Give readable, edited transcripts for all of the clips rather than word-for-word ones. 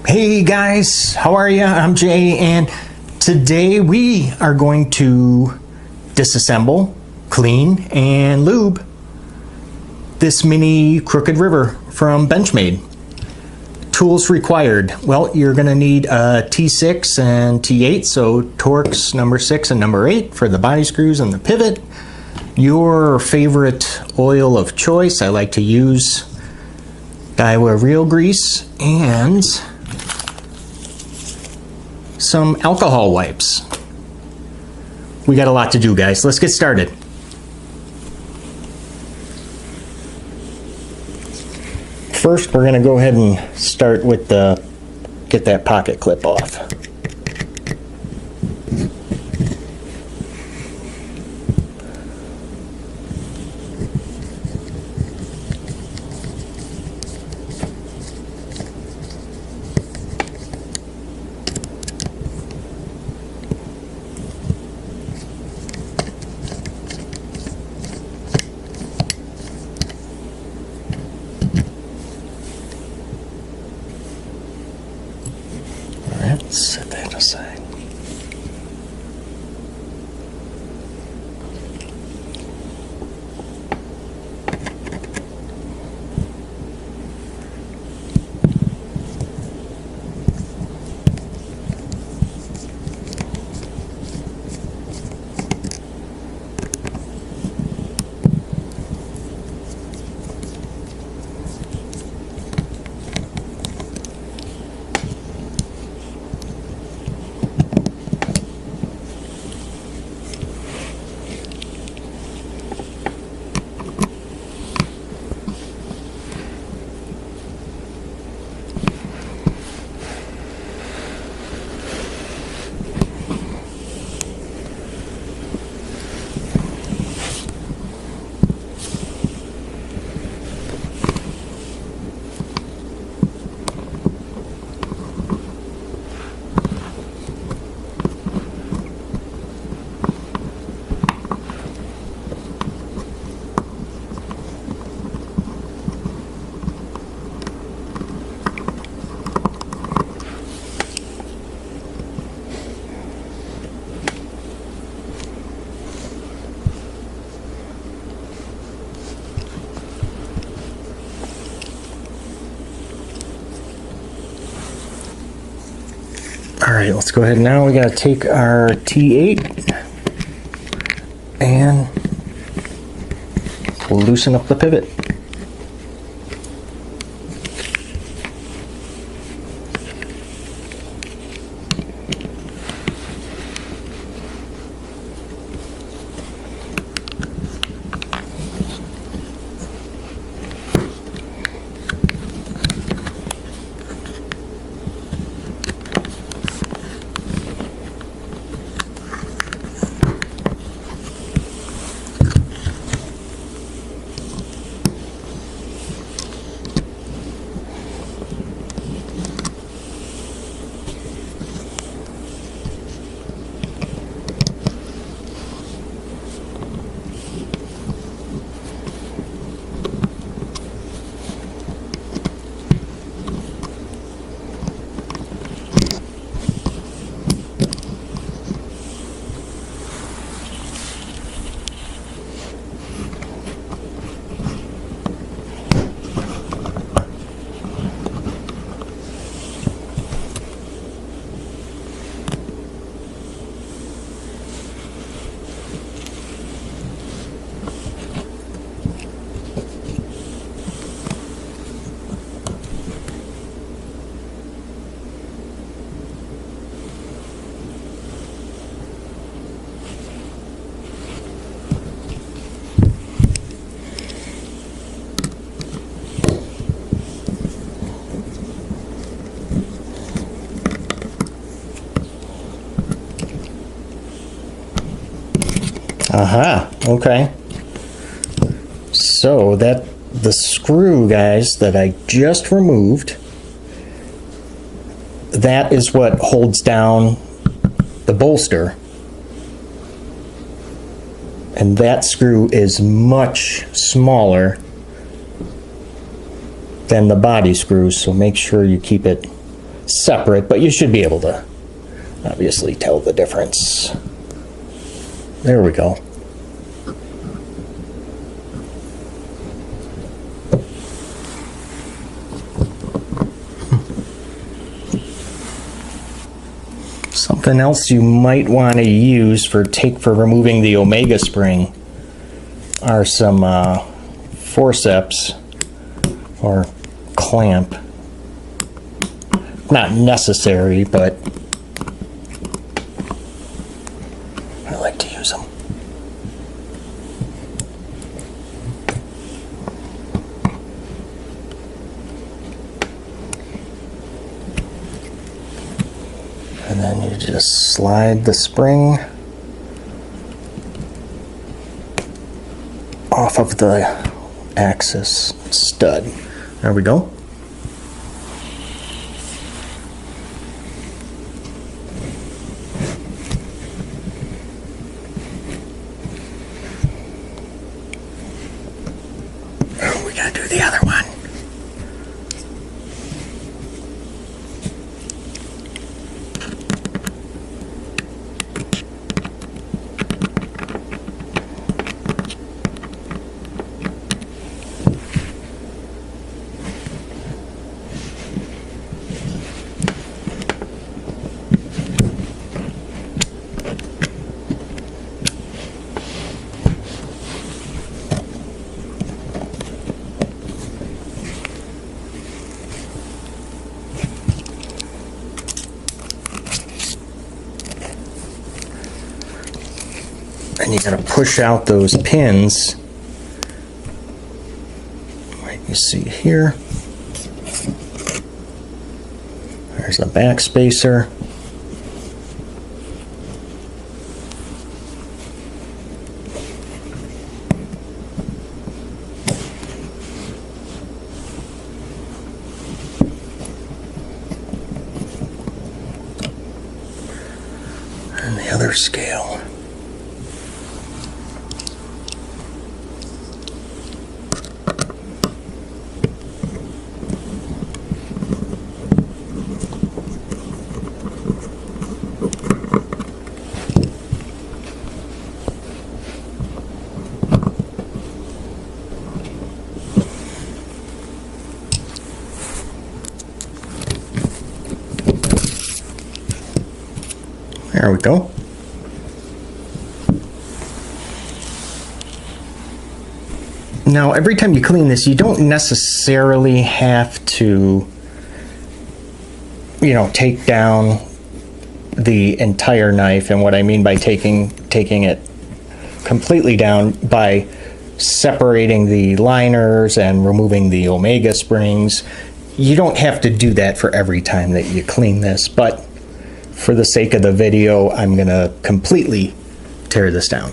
Hey guys, how are you? I'm Jay, and today we are going to disassemble, clean, and lube this Mini Crooked River from Benchmade. Tools required. Well, you're going to need a T6 and T8, so Torx number 6 and number 8 for the body screws and the pivot. Your favorite oil of choice. I like to use Daiwa Real Grease and some alcohol wipes. We got a lot to do, guys. Let's get started. First, we're going to go ahead and start with get that pocket clip off. Set that aside. All right, let's go ahead now. We got to take our T8 and loosen up the pivot. Aha, okay. So the screw, guys, that I just removed, that is what holds down the bolster. And that screw is much smaller than the body screws, so make sure you keep it separate, but you should be able to obviously tell the difference. There we go. Something else you might want to use for removing the omega spring are some forceps or clamp. Not necessary, but I like to use them. And then you just slide the spring off of the axis stud. There we go. We gotta do the other one. And you gotta push out those pins, like you see here. There's the back spacer. And the other scale. There we go. Now, every time you clean this, you don't necessarily have to, take down the entire knife. And what I mean by taking it completely down, by separating the liners and removing the omega springs. You don't have to do that for every time that you clean this, but for the sake of the video, I'm gonna completely tear this down.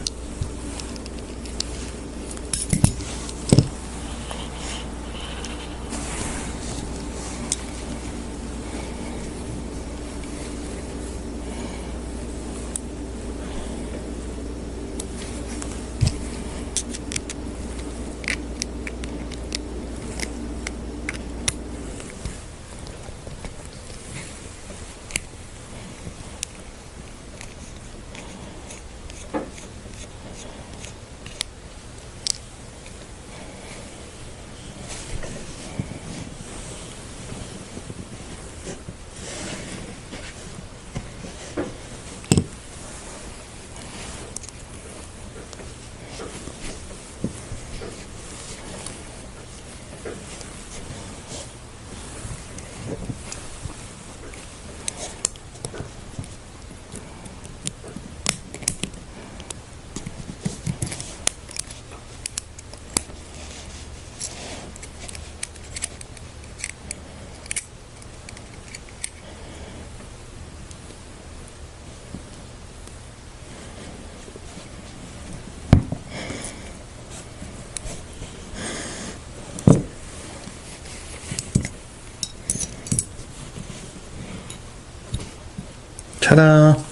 Ta-da!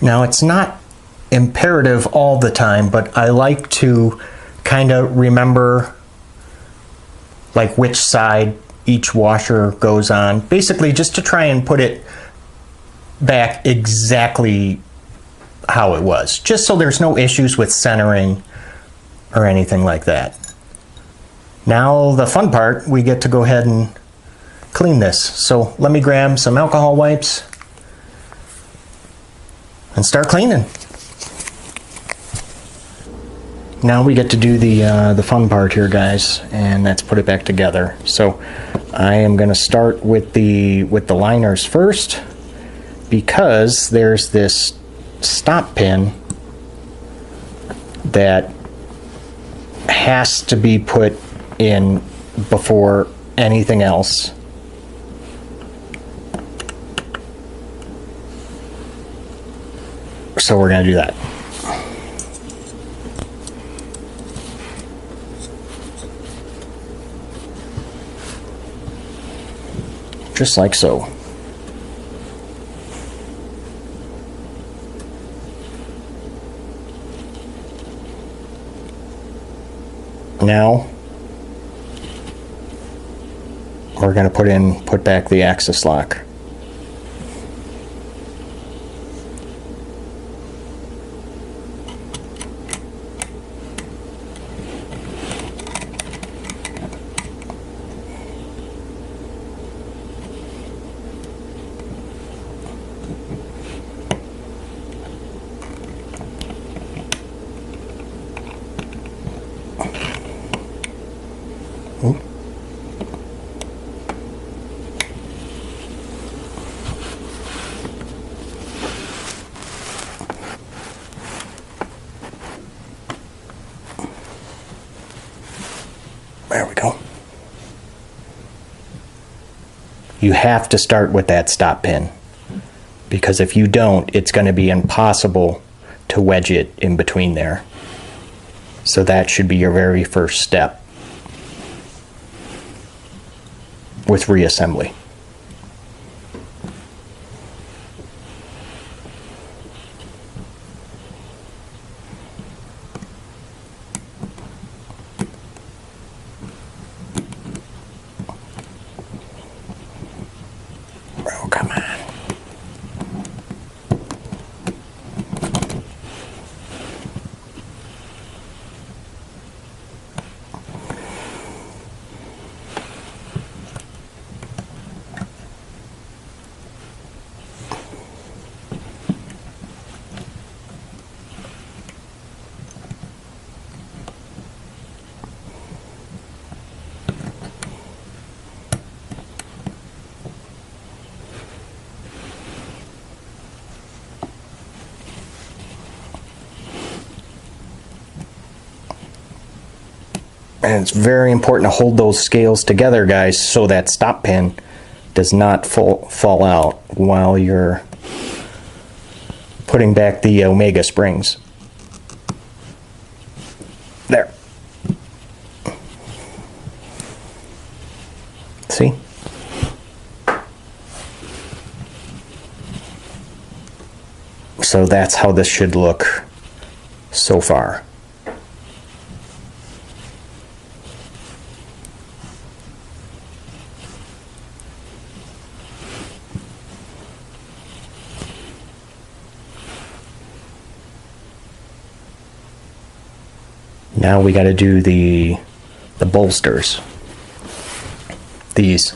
Now, it's not imperative all the time, but I like to kind of remember like which side each washer goes on, basically just to try and put it back exactly how it was, just so there's no issues with centering or anything like that. Now the fun part, we get to go ahead and clean this. So let me grab some alcohol wipes and start cleaning. Now we get to do the fun part here, guys, and that's put it back together. So I am going to start with the liners first, because there's this stop pin that has to be put in before anything else. So we're going to do that. Just like so. Now we're going to put back the axis lock. There we go. You have to start with that stop pin, because if you don't, it's going to be impossible to wedge it in between there. So that should be your very first step with reassembly. Oh, come on. And it's very important to hold those scales together, guys, so that stop pin does not fall out while you're putting back the Omega springs. There. See? So that's how this should look so far. Now we got to do the bolsters, these,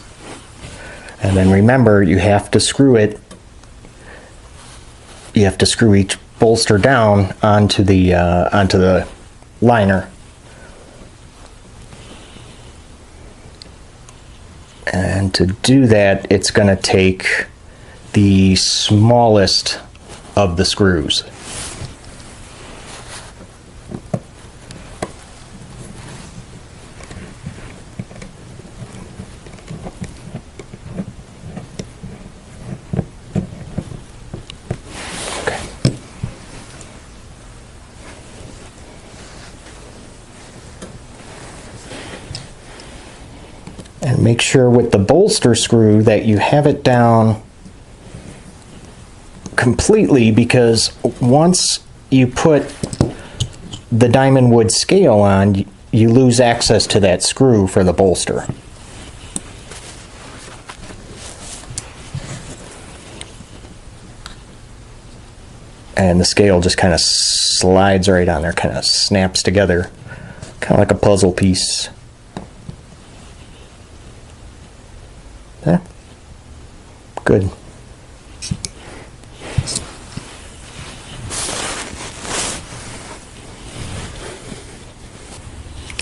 and then remember, you have to screw it. You have to screw each bolster down onto the liner, and to do that, it's going to take the smallest of the screws. And make sure with the bolster screw that you have it down completely, because once you put the diamond wood scale on, you lose access to that screw for the bolster. And the scale just kind of slides right on there, kind of snaps together, kind of like a puzzle piece. Yeah, good.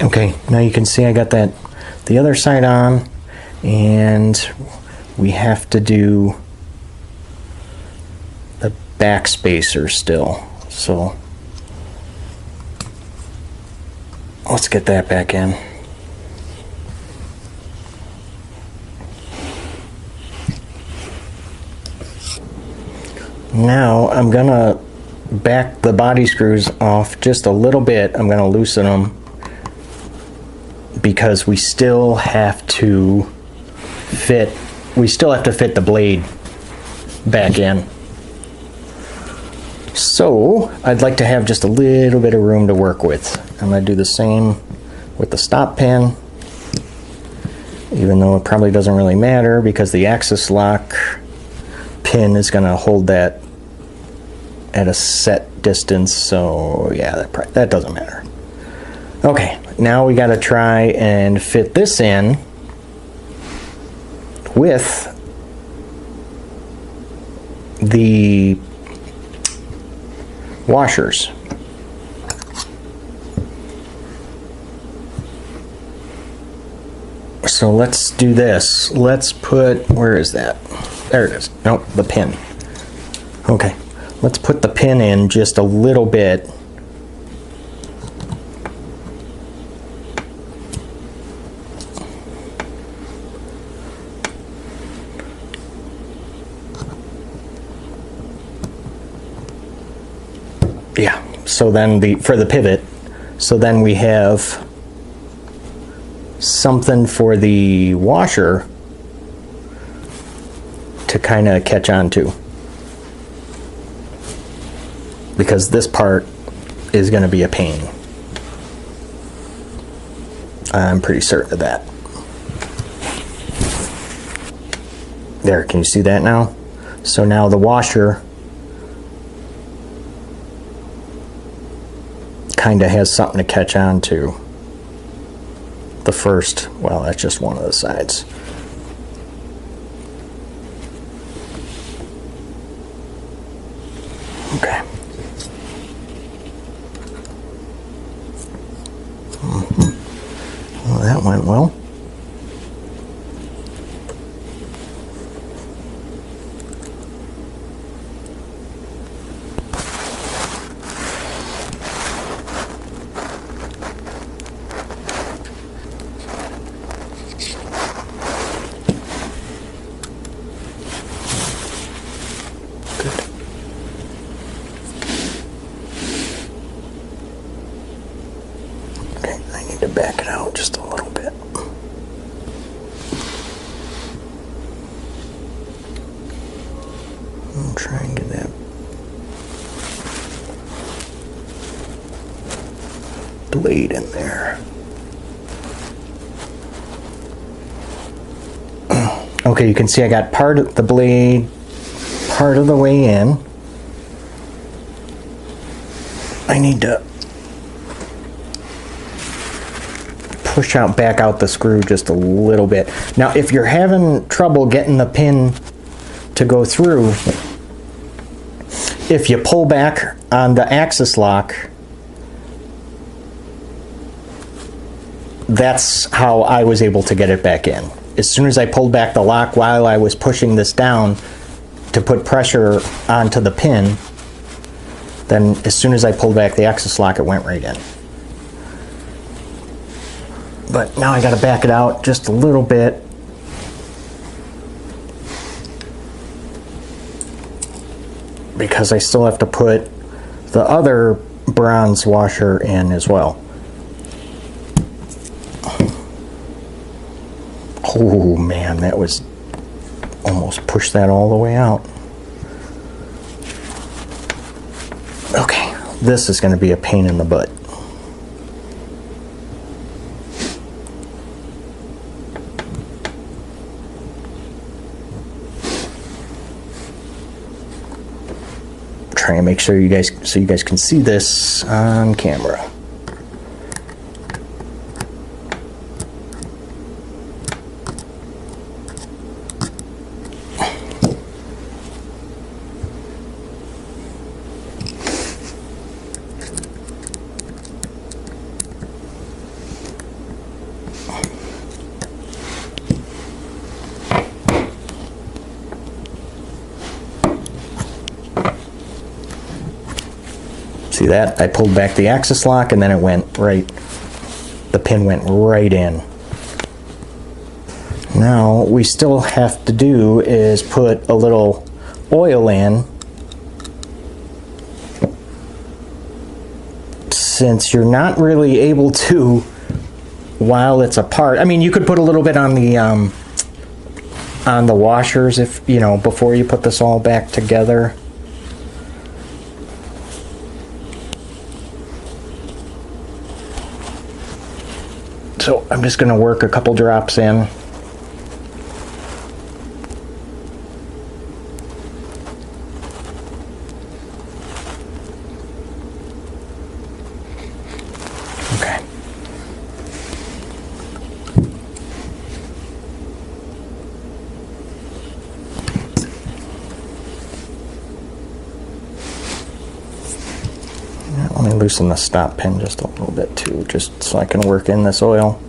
Okay, now you can see I got the other side on, and we have to do the back spacer still. So let's get that back in. Now I'm gonna back the body screws off just a little bit. I'm gonna loosen them because we still have to fit the blade back in. So I'd like to have just a little bit of room to work with. I'm going to do the same with the stop pin, even though it probably doesn't really matter because the axis lock pin is going to hold that at a set distance. So yeah, that doesn't matter. Okay, now we got to try and fit this in with the washers. So let's do this. Let's put, where is that? There it is. Nope, the pin. Okay, let's put the pin in just a little bit. Yeah, so then for the pivot, so then we have something for the washer to kind of catch on to, because this part is going to be a pain. I'm pretty certain of that. There, can you see that now? So now the washer kind of has something to catch on to. The first, well, that's just one of the sides. Okay. Well, that went well. To back it out just a little bit. I'll try and get that blade in there. Okay, you can see I got part of the blade part of the way in. I need to push back out the screw just a little bit. Now, if you're having trouble getting the pin to go through, if you pull back on the axis lock, that's how I was able to get it back in. As soon as I pulled back the lock while I was pushing this down to put pressure onto the pin, then as soon as I pulled back the axis lock, it went right in. But now I got to back it out just a little bit. Because I still have to put the other bronze washer in as well. Oh man, that was almost pushed that all the way out. Okay, this is going to be a pain in the butt. try and make sure you guys, so you guys can see this on camera. See that? I pulled back the axis lock and then it went right, the pin went right in. Now what we still have to do is put a little oil in, since you're not really able to while it's apart. I mean, you could put a little bit on the washers, if you know, before you put this all back together. So I'm just going to work a couple drops in. Okay. Let me loosen the stop pin just a little bit too, just so I can work in this oil.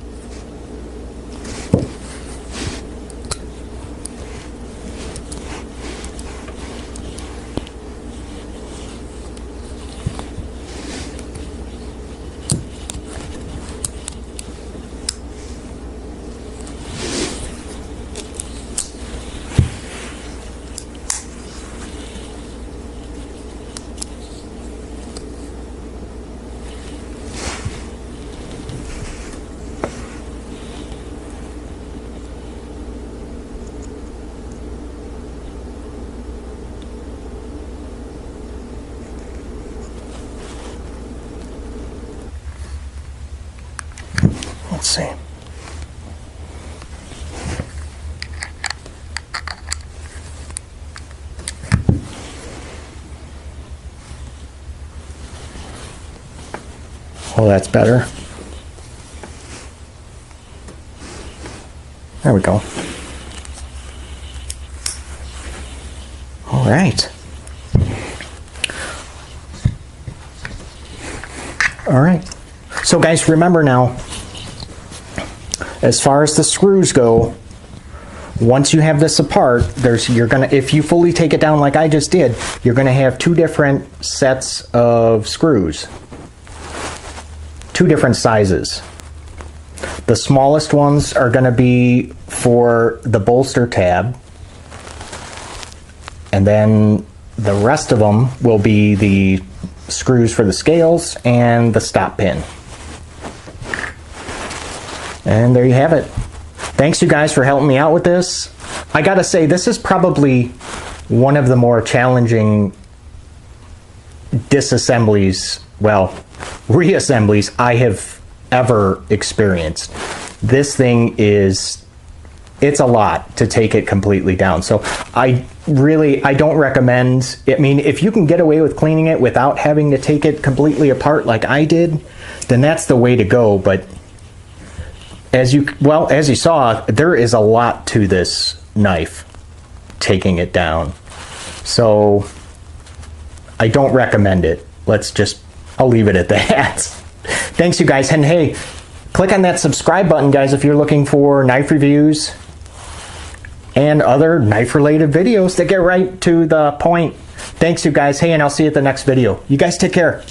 Let's see. Oh, that's better. There we go. All right. All right. So guys, remember now, as far as the screws go, once you have this apart, if you fully take it down like I just did, you're gonna have two different sets of screws. Two different sizes. The smallest ones are gonna be for the bolster tab, and then the rest of them will be the screws for the scales and the stop pin. And there you have it. Thanks you guys for helping me out with this. I gotta say, this is probably one of the more challenging disassemblies, well, reassemblies I have ever experienced. This thing is, it's a lot to take it completely down. So I don't recommend, I mean, if you can get away with cleaning it without having to take it completely apart like I did, then that's the way to go. But as you saw, there is a lot to this knife, taking it down. So I don't recommend it. I'll leave it at that. Thanks you guys, and hey, click on that subscribe button, guys, if you're looking for knife reviews and other knife related videos that get right to the point. Thanks you guys, hey, and I'll see you at the next video. You guys take care.